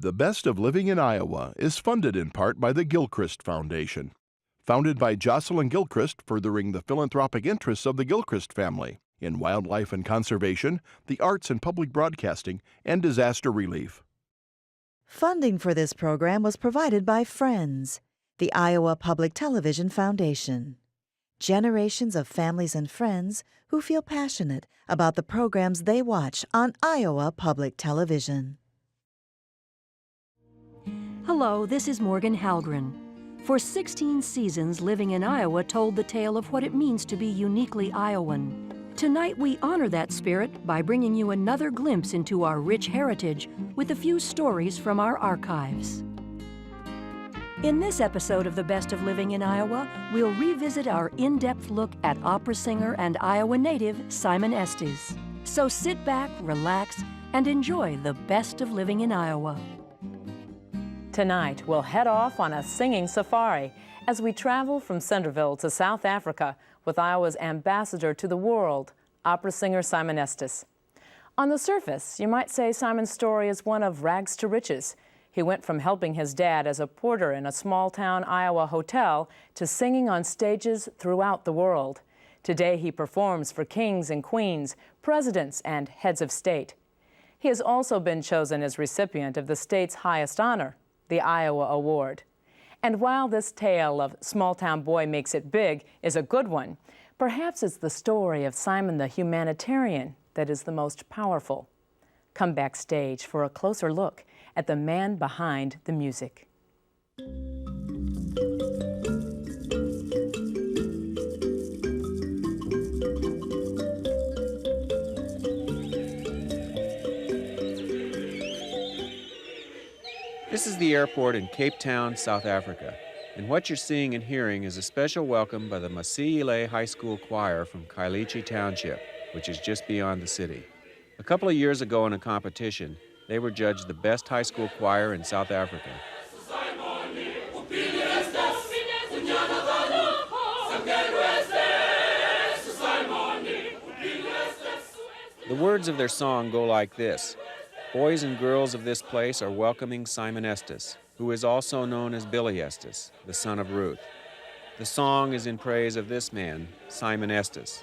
The Best of Living in Iowa is funded in part by the Gilchrist Foundation. Founded by Jocelyn Gilchrist, furthering the philanthropic interests of the Gilchrist family in wildlife and conservation, the arts and public broadcasting, and disaster relief. Funding for this program was provided by Friends, the Iowa Public Television Foundation. Generations of families and friends who feel passionate about the programs they watch on Iowa Public Television. Hello, this is Morgan Halgren. For 16 seasons, Living in Iowa told the tale of what it means to be uniquely Iowan. Tonight, we honor that spirit by bringing you another glimpse into our rich heritage with a few stories from our archives. In this episode of The Best of Living in Iowa, we'll revisit our in-depth look at opera singer and Iowa native Simon Estes. So sit back, relax, and enjoy the best of living in Iowa. Tonight, we'll head off on a singing safari as we travel from Centreville to South Africa with Iowa's ambassador to the world, opera singer Simon Estes. On the surface, you might say Simon's story is one of rags to riches. He went from helping his dad as a porter in a small-town Iowa hotel to singing on stages throughout the world. Today, he performs for kings and queens, presidents, and heads of state. He has also been chosen as recipient of the state's highest honor, the Iowa Award. And while this tale of small-town boy makes it big is a good one, perhaps it's the story of Simon the humanitarian that is the most powerful. Come backstage for a closer look at the man behind the music. This is the airport in Cape Town, South Africa, and what you're seeing and hearing is a special welcome by the Masiile High School Choir from Kailichi Township, which is just beyond the city. A couple of years ago in a competition, they were judged the best high school choir in South Africa. The words of their song go like this. Boys and girls of this place are welcoming Simon Estes, who is also known as Billy Estes, the son of Ruth. The song is in praise of this man, Simon Estes.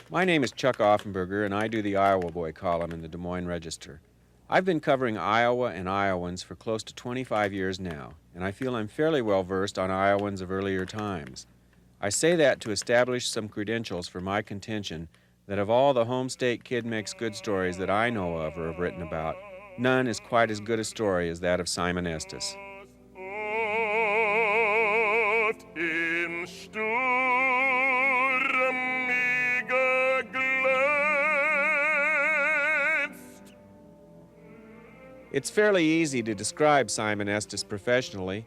My name is Chuck Offenberger, and I do the Iowa Boy column in the Des Moines Register. I've been covering Iowa and Iowans for close to 25 years now, and I feel I'm fairly well versed on Iowans of earlier times. I say that to establish some credentials for my contention that of all the home state kid makes good stories that I know of or have written about, none is quite as good a story as that of Simon Estes. It's fairly easy to describe Simon Estes professionally.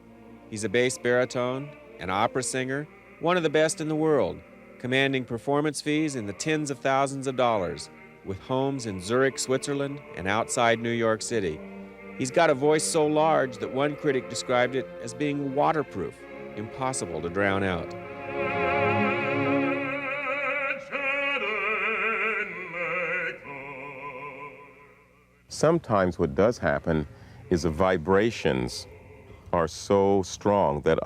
He's a bass baritone, an opera singer, one of the best in the world, commanding performance fees in the tens of thousands of dollars, with homes in Zurich, Switzerland, and outside New York City. He's got a voice so large that one critic described it as being waterproof, impossible to drown out. Sometimes what does happen is the vibrations are so strong that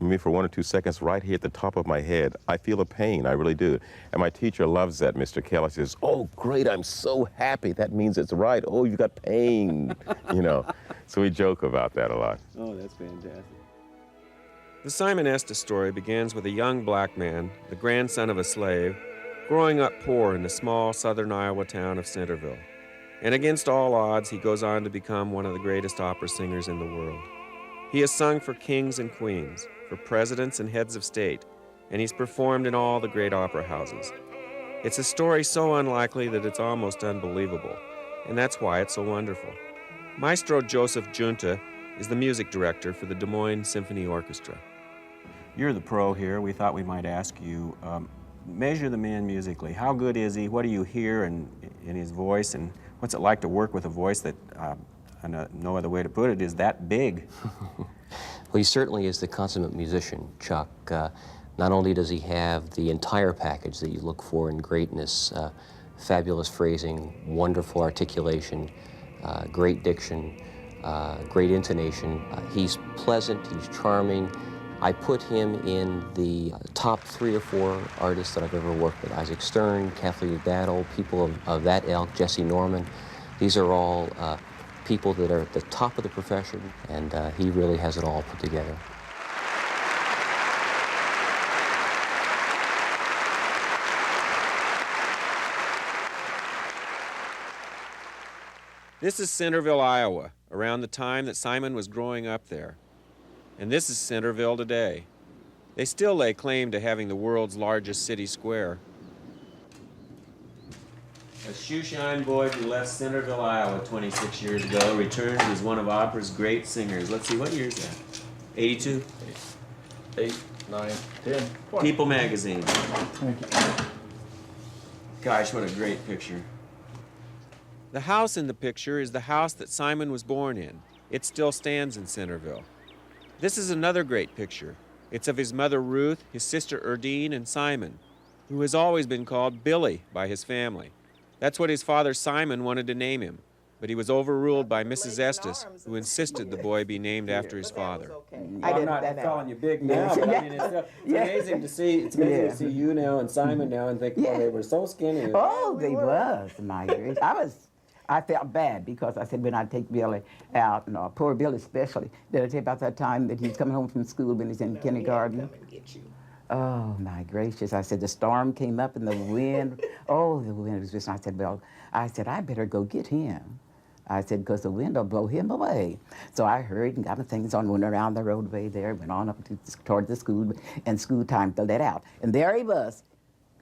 maybe for 1 or 2 seconds right here at the top of my head, I feel a pain, I really do. And my teacher loves that, Mr. Kelly. Says, "Oh, great, I'm so happy. That means it's right. Oh, you got pain," you know. So we joke about that a lot. Oh, that's fantastic. The Simon Estes story begins with a young black man, the grandson of a slave, growing up poor in the small southern Iowa town of Centreville. And against all odds, he goes on to become one of the greatest opera singers in the world. He has sung for kings and queens, for presidents and heads of state, and he's performed in all the great opera houses. It's a story so unlikely that it's almost unbelievable, and that's why it's so wonderful. Maestro Joseph Junta is the music director for the Des Moines Symphony Orchestra. You're the pro here. We thought we might ask you, measure the man musically. How good is he? What do you hear in his voice? And what's it like to work with a voice that no other way to put it, is that big. Well, he certainly is the consummate musician, Chuck. Not only does he have the entire package that you look for in greatness, fabulous phrasing, wonderful articulation, great diction, great intonation. He's pleasant, he's charming. I put him in the top 3 or 4 artists that I've ever worked with. Isaac Stern, Kathleen Battle, people of that ilk, Jesse Norman. These are all people that are at the top of the profession, and he really has it all put together. This is Centreville, Iowa, around the time that Simon was growing up there. And this is Centreville today. They still lay claim to having the world's largest city square. A shoeshine boy who left Centreville, Iowa 26 years ago returns as one of opera's great singers. Let's see, what year is that? 82? 8, 9, 10, 20. People magazine. Thank you. Gosh, what a great picture. The house in the picture is the house that Simon was born in. It still stands in Centreville. This is another great picture. It's of his mother Ruth, his sister Erdine, and Simon, who has always been called Billy by his family. That's what his father Simon wanted to name him, but he was overruled by Mrs. Estes, who insisted the boy be named after his father. I'm not calling you big now, but I mean, it's amazing to see. It's amazing to see you now and Simon now and think, oh, they were so skinny. Oh, they was, my gracious. I felt bad because I said when I take Billy out, and poor Billy especially, did I tell you about that time that he's coming home from school when he's in kindergarten? Oh, my gracious. I said, the storm came up and the wind, oh, the wind was just, I said, well, I said, I better go get him. I said, because the wind will blow him away. So I hurried and got my things on, went around the roadway there, went on up toward the school, and school time to let out. And there he was,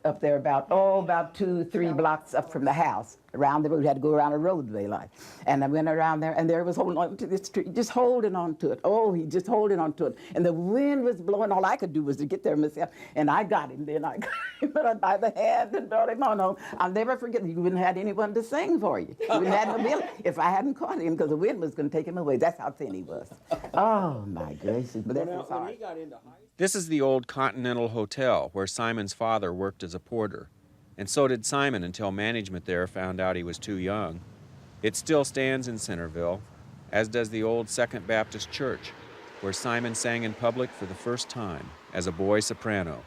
up there about 2, 3 blocks up from the house, around the road. We had to go around a roadway like. And I went around there, and there he was holding on to this tree, just holding on to it. Oh, he just holding on to it. And the wind was blowing. All I could do was to get there myself. And I got him then. I got him by the hand and brought him on home. I'll never forget, you wouldn't have anyone to sing for you. You wouldn't have no bill if I hadn't caught him, because the wind was going to take him away. That's how thin he was. Oh, my gracious. But that's his heart. This is the old Continental Hotel where Simon's father worked as a porter. And so did Simon until management there found out he was too young. It still stands in Centreville, as does the old Second Baptist Church, where Simon sang in public for the first time as a boy soprano.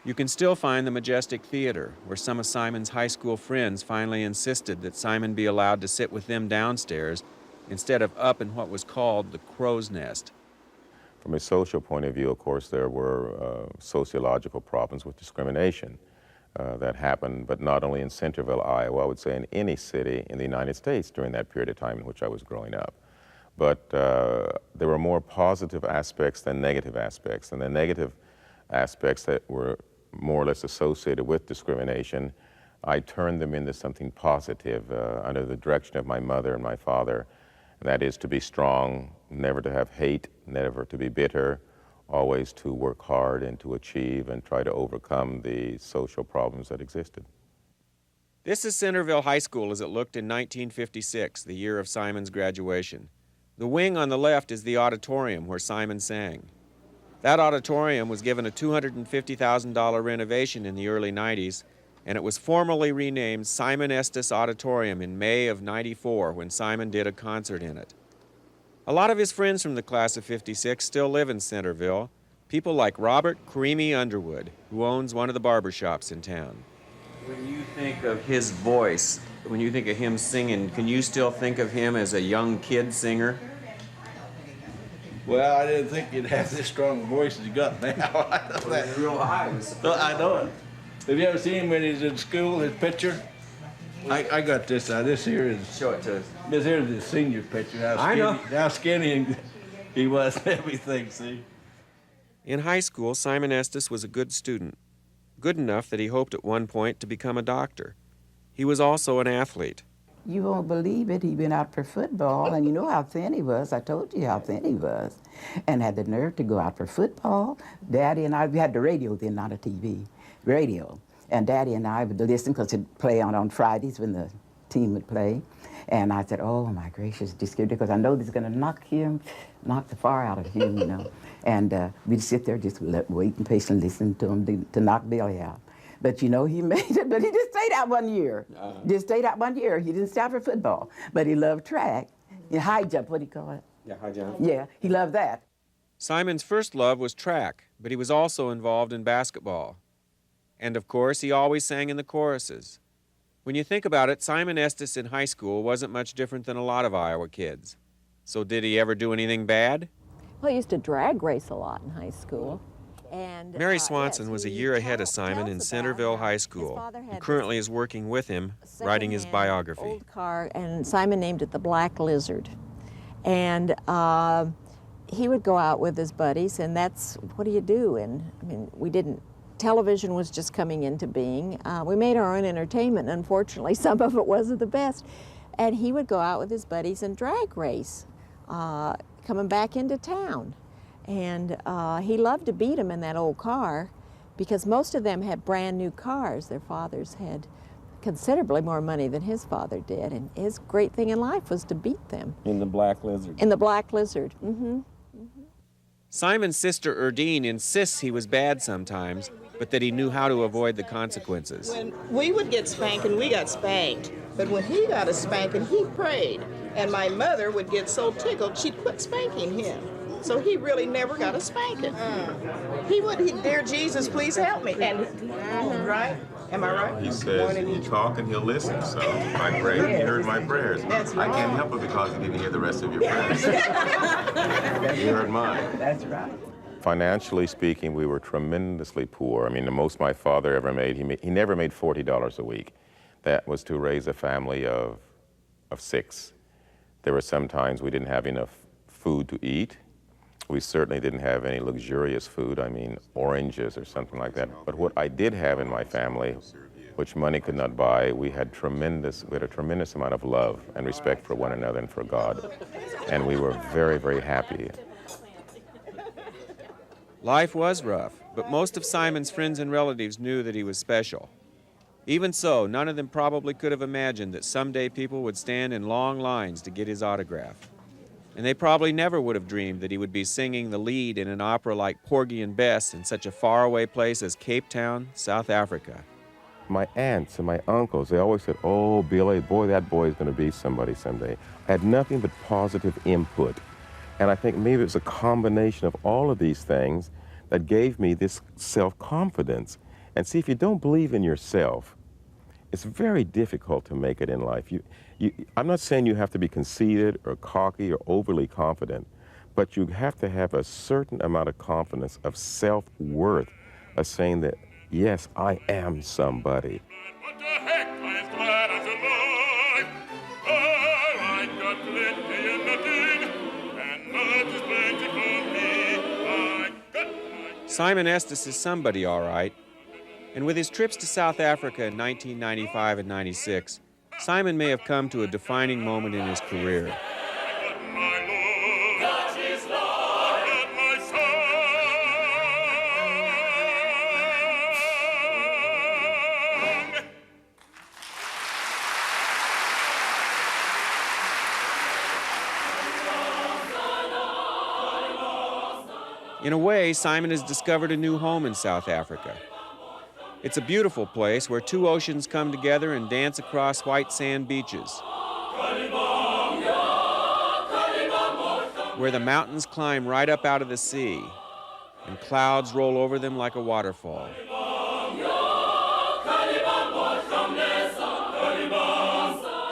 You can still find the Majestic Theater, where some of Simon's high school friends finally insisted that Simon be allowed to sit with them downstairs instead of up in what was called the crow's nest. From a social point of view, of course, there were sociological problems with discrimination that happened, but not only in Centreville, Iowa, I would say in any city in the United States during that period of time in which I was growing up. But there were more positive aspects than negative aspects, and the negative aspects that were more or less associated with discrimination, I turned them into something positive under the direction of my mother and my father. And that is to be strong, never to have hate, never to be bitter, always to work hard and to achieve and try to overcome the social problems that existed. This is Centreville High School as it looked in 1956, the year of Simon's graduation. The wing on the left is the auditorium where Simon sang. That auditorium was given a $250,000 renovation in the early 90s, and it was formally renamed Simon Estes Auditorium in May of '94 when Simon did a concert in it. A lot of his friends from the class of '56 still live in Centreville, people like Robert Creamy Underwood, who owns one of the barbershops in town. When you think of his voice, when you think of him singing, can you still think of him as a young kid singer? Well, I didn't think you'd have this strong voice as you got now. It's real high. I know it. Have you ever seen him when he's in school, his picture? I got this. This here is. Show it to us. This here is his senior picture. How skinny he was and everything, see? In high school, Simon Estes was a good student, good enough that he hoped at one point to become a doctor. He was also an athlete. You won't believe it, he went out for football, and you know how thin he was. I told you how thin he was. And had the nerve to go out for football. Daddy and I, we had the radio then, not a TV, radio. And Daddy and I would listen, because he'd play on Fridays when the team would play. And I said, oh my gracious, just because I know this is going to knock the far out of him, you know. And we'd sit there just waiting patiently, listening to him to knock Billy out. But you know, he made it, but he just stayed out 1 year. Just stayed out 1 year. He didn't stop for football, but he loved track. High jump, what do you call it? Yeah, high jump. Yeah, he loved that. Simon's first love was track, but he was also involved in basketball. And of course, he always sang in the choruses. When you think about it, Simon Estes in high school wasn't much different than a lot of Iowa kids. So did he ever do anything bad? Well, I used to drag race a lot in high school. And, Mary Swanson was a year ahead of Simon in Centreville High School and currently is working with him, writing his biography. Old car, and Simon named it the Black Lizard. And he would go out with his buddies, and that's, what do you do? And I mean, television was just coming into being. We made our own entertainment, and unfortunately, some of it wasn't the best. And he would go out with his buddies and drag race, coming back into town. And he loved to beat them in that old car because most of them had brand new cars. Their fathers had considerably more money than his father did. And his great thing in life was to beat them. In the Black Lizard. In the Black Lizard. Simon's sister Erdine insists he was bad sometimes, but that he knew how to avoid the consequences. When we would get spanking, we got spanked. But when he got a spanking, he prayed. And my mother would get so tickled, she'd quit spanking him. So he really never got a spanking. Dear Jesus, please help me. And right? Am I right? He says, you talk and he'll listen. So I prayed, he heard my prayers. That's right. I can't help it because he didn't hear the rest of your prayers. He heard mine. That's right. Financially speaking, we were tremendously poor. I mean, the most my father ever made, he never made $40 a week. That was to raise a family of 6. There were some times we didn't have enough food to eat. We certainly didn't have any luxurious food, I mean oranges or something like that. But what I did have in my family, which money could not buy, we had a tremendous amount of love and respect for one another and for God. And we were very, very happy. Life was rough, but most of Simon's friends and relatives knew that he was special. Even so, none of them probably could have imagined that someday people would stand in long lines to get his autograph. And they probably never would have dreamed that he would be singing the lead in an opera like Porgy and Bess in such a faraway place as Cape Town, South Africa. My aunts and my uncles, they always said, oh, Billy, boy, that boy is going to be somebody someday. I had nothing but positive input. And I think maybe it was a combination of all of these things that gave me this self-confidence. And see, if you don't believe in yourself, it's very difficult to make it in life. I'm not saying you have to be conceited or cocky or overly confident, but you have to have a certain amount of confidence, of self-worth, of saying that, yes, I am somebody. What the heck, I'm glad I'm alive. I got plenty and nothing, and much is plenty for me. Simon Estes is somebody, all right. And with his trips to South Africa in 1995 and 96, Simon may have come to a defining moment in his career. In a way, Simon has discovered a new home in South Africa. It's a beautiful place where two oceans come together and dance across white sand beaches, where the mountains climb right up out of the sea and clouds roll over them like a waterfall.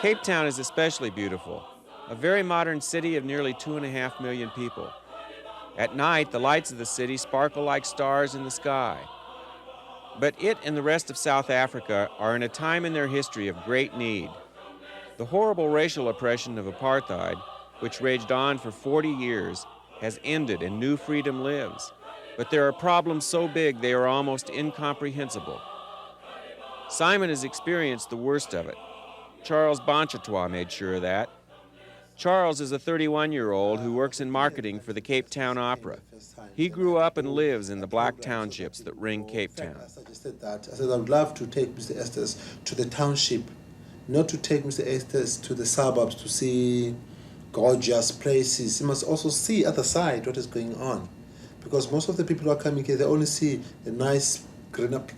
Cape Town is especially beautiful, a very modern city of nearly 2.5 million people. At night, the lights of the city sparkle like stars in the sky. But it and the rest of South Africa are in a time in their history of great need. The horrible racial oppression of apartheid, which raged on for 40 years, has ended and new freedom lives. But there are problems so big they are almost incomprehensible. Simon has experienced the worst of it. Charles Bonchatois made sure of that. Charles is a 31-year-old who works in marketing for the Cape Town Opera. He grew up and lives in the black townships that ring Cape Town. I suggested that. I said I would love to take Mr. Estes to the township not to take Mr. Estes to the suburbs to see gorgeous places. He must also see other side what is going on. Because most of the people who are coming here, they only see the nice green up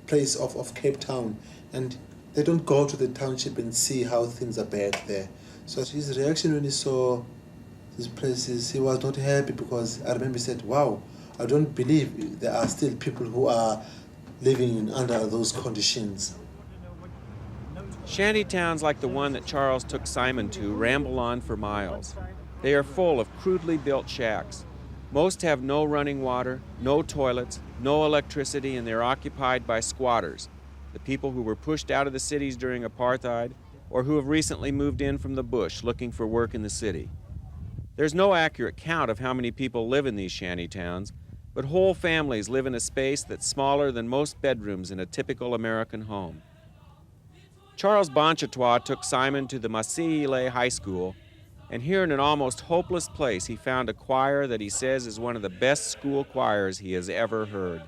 place of Cape Town, and they don't go to the township and see how things are back there. So his reaction when he saw these places, he was not happy, because I remember he said, wow, I don't believe there are still people who are living under those conditions. Shanty towns like the one that Charles took Simon to ramble on for miles. They are full of crudely built shacks. Most have no running water, no toilets, no electricity, and they're occupied by squatters, the people who were pushed out of the cities during apartheid or who have recently moved in from the bush looking for work in the city. There's no accurate count of how many people live in these shanty towns, but whole families live in a space that's smaller than most bedrooms in a typical American home. Charles Bonchatois took Simon to the Massey-Lay High School, and here in an almost hopeless place he found a choir that he says is one of the best school choirs he has ever heard.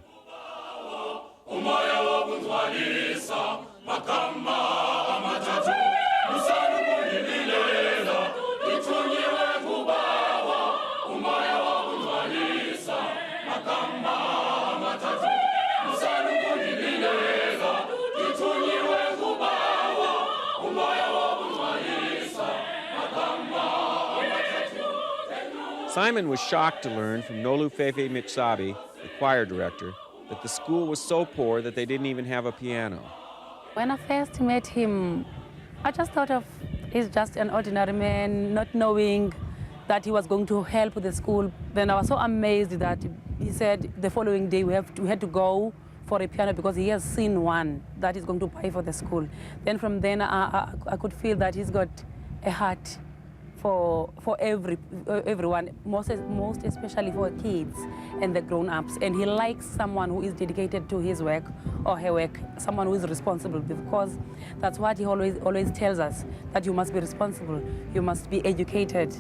Simon was shocked to learn from Nolufefe Mitsabi, the choir director, that the school was so poor that they didn't even have a piano. When I first met him, I just thought of he's just an ordinary man, not knowing that he was going to help the school. Then I was so amazed that he said the following day we had to go for a piano because he has seen one that is going to buy for the school. Then from then I could feel that he's got a heart for everyone, most especially for kids and the grown-ups. And he likes someone who is dedicated to his work or her work, someone who is responsible, because that's what he always tells us, that you must be responsible, you must be educated.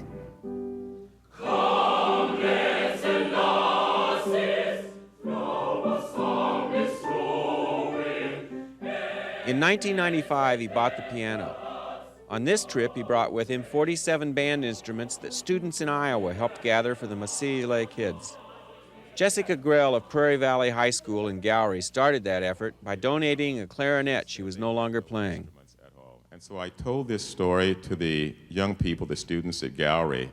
In 1995, he bought the piano. On this trip, he brought with him 47 band instruments that students in Iowa helped gather for the Massey-Lay kids. Jessica Grell of Prairie Valley High School in Gowrie started that effort by donating a clarinet she was no longer playing. And so I told this story to the young people, the students at Gowrie,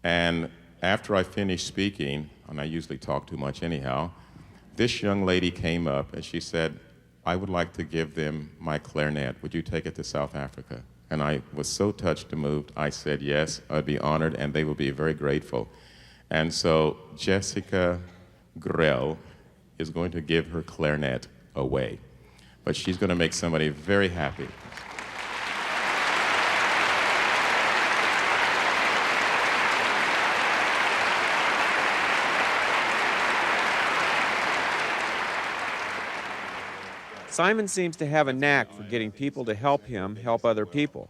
and after I finished speaking, and I usually talk too much anyhow, this young lady came up and she said, I would like to give them my clarinet. Would you take it to South Africa? And I was so touched and moved, I said yes, I'd be honored, and they would be very grateful. And so Jessica Grell is going to give her clarinet away. But she's going to make somebody very happy. Simon seems to have a knack for getting people to help him help other people.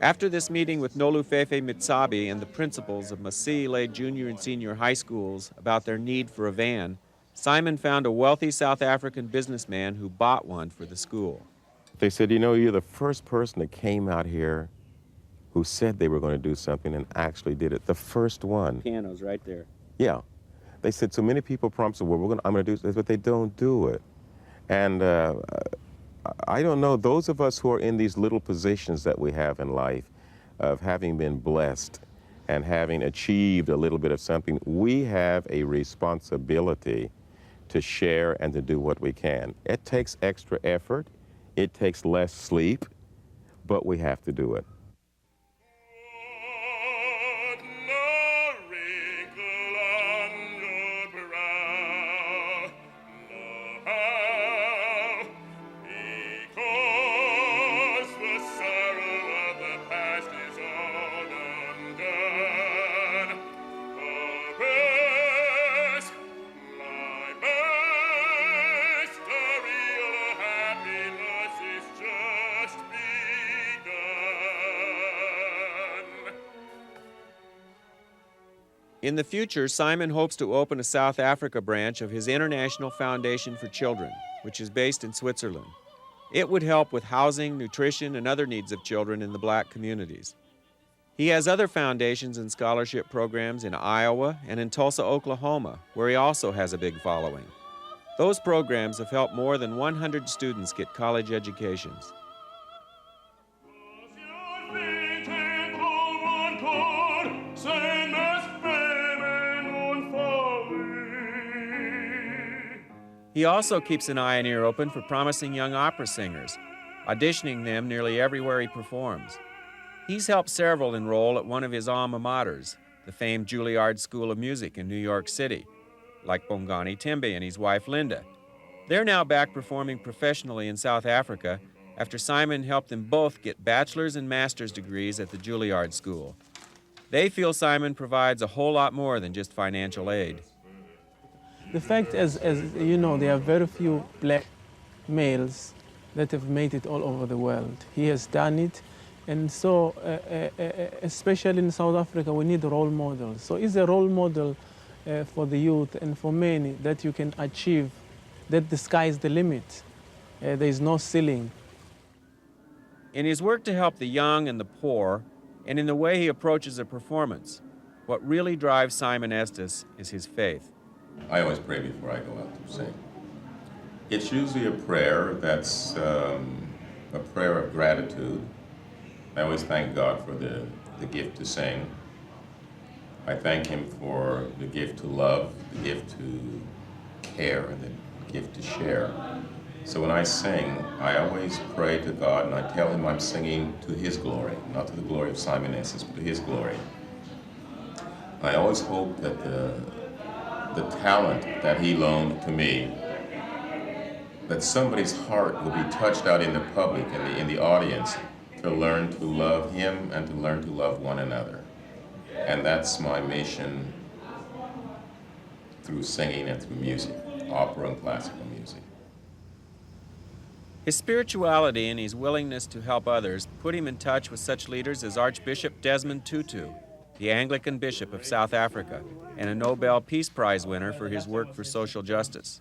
After this meeting with Nolufefe Mitsabi and the principals of Massey-Lay Junior and Senior High Schools about their need for a van, Simon found a wealthy South African businessman who bought one for the school. They said, you know, you're the first person that came out here who said they were going to do something and actually did it. The first one. Piano's right there. Yeah. They said, so many people promise, well, I'm going to do this, but they don't do it. And I don't know, those of us who are in these little positions that we have in life, of having been blessed and having achieved a little bit of something, we have a responsibility to share and to do what we can. It takes extra effort, it takes less sleep, but we have to do it. In the future, Simon hopes to open a South Africa branch of his International Foundation for Children, which is based in Switzerland. It would help with housing, nutrition, and other needs of children in the black communities. He has other foundations and scholarship programs in Iowa and in Tulsa, Oklahoma, where he also has a big following. Those programs have helped more than 100 students get college educations. He also keeps an eye and ear open for promising young opera singers, auditioning them nearly everywhere he performs. He's helped several enroll at one of his alma maters, the famed Juilliard School of Music in New York City, like Bongani Tembe and his wife Linda. They're now back performing professionally in South Africa after Simon helped them both get bachelor's and master's degrees at the Juilliard School. They feel Simon provides a whole lot more than just financial aid. The fact is, as you know, there are very few black males that have made it all over the world. He has done it, and so especially in South Africa, we need role models. So he's a role model for the youth and for many that you can achieve, that the sky is the limit. There is no ceiling. In his work to help the young and the poor, and in the way he approaches a performance, what really drives Simon Estes is his faith. I always pray before I go out to sing. It's usually a prayer that's a prayer of gratitude. I always thank God for the gift to sing. I thank Him for the gift to love, the gift to care, and the gift to share. So when I sing, I always pray to God and I tell Him I'm singing to His glory, not to the glory of Simon Estes, but to His glory. I always hope that the talent that He loaned to me, that somebody's heart will be touched out in the public, in the audience, to learn to love Him and to learn to love one another. And that's my mission through singing and through music, opera and classical music. His spirituality and his willingness to help others put him in touch with such leaders as Archbishop Desmond Tutu, the Anglican Bishop of South Africa, and a Nobel Peace Prize winner for his work for social justice.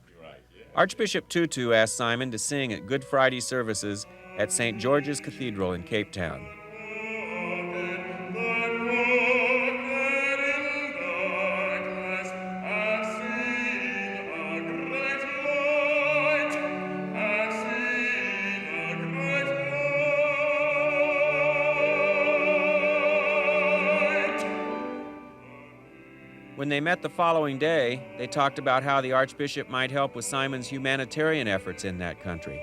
Archbishop Tutu asked Simon to sing at Good Friday services at St. George's Cathedral in Cape Town. When they met the following day, they talked about how the Archbishop might help with Simon's humanitarian efforts in that country.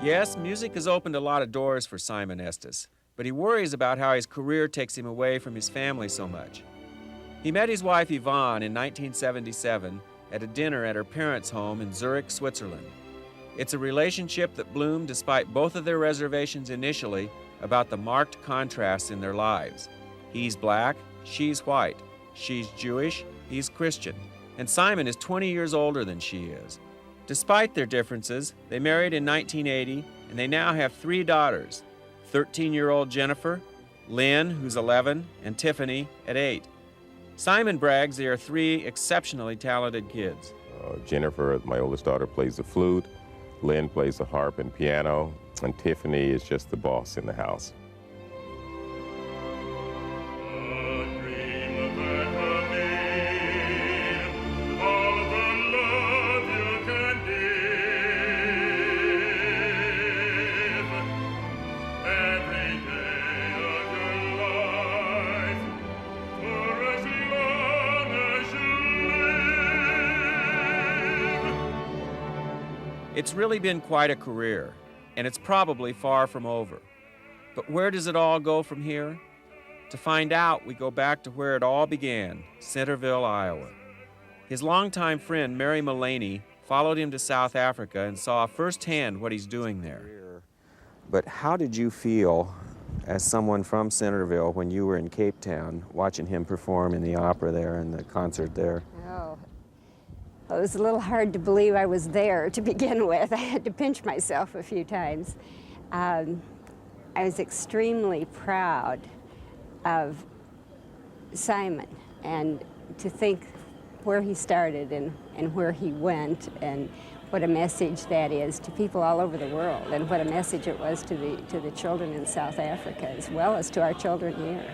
Yes, music has opened a lot of doors for Simon Estes, but he worries about how his career takes him away from his family so much. He met his wife Yvonne in 1977 at a dinner at her parents' home in Zurich, Switzerland. It's a relationship that bloomed despite both of their reservations initially about the marked contrasts in their lives. He's black, she's white. She's Jewish, he's Christian. And Simon is 20 years older than she is. Despite their differences, they married in 1980, and they now have 3 daughters, 13-year-old Jennifer, Lynn, who's 11, and Tiffany at 8. Simon brags they are 3 exceptionally talented kids. Jennifer, my oldest daughter, plays the flute, Lynn plays the harp and piano, and Tiffany is just the boss in the house. It's really been quite a career, and it's probably far from over. But where does it all go from here? To find out, we go back to where it all began, Centreville, Iowa. His longtime friend, Mary Mullaney, followed him to South Africa and saw firsthand what he's doing there. But how did you feel as someone from Centreville when you were in Cape Town watching him perform in the opera there and the concert there? Oh. Well, it was a little hard to believe I was there to begin with. I had to pinch myself a few times. I was extremely proud of Simon, and to think where he started and where he went, and what a message that is to people all over the world, and what a message it was to the children in South Africa, as well as to our children here.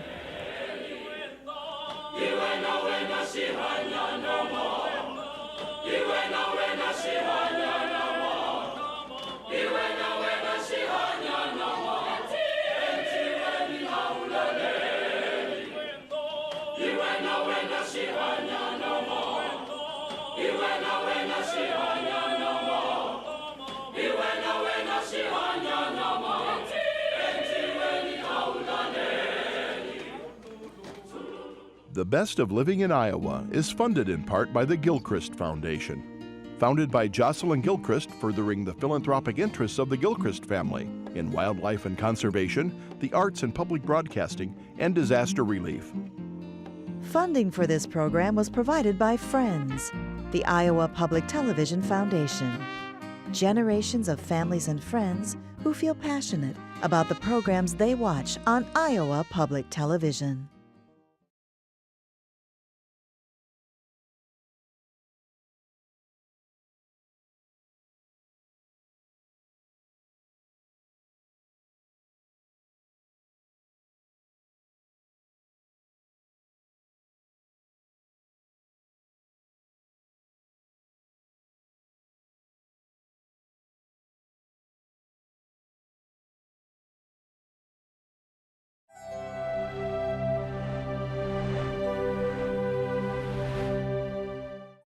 The Best of Living in Iowa is funded in part by the Gilchrist Foundation. Founded by Jocelyn Gilchrist, furthering the philanthropic interests of the Gilchrist family in wildlife and conservation, the arts and public broadcasting, and disaster relief. Funding for this program was provided by Friends, the Iowa Public Television Foundation. Generations of families and friends who feel passionate about the programs they watch on Iowa Public Television.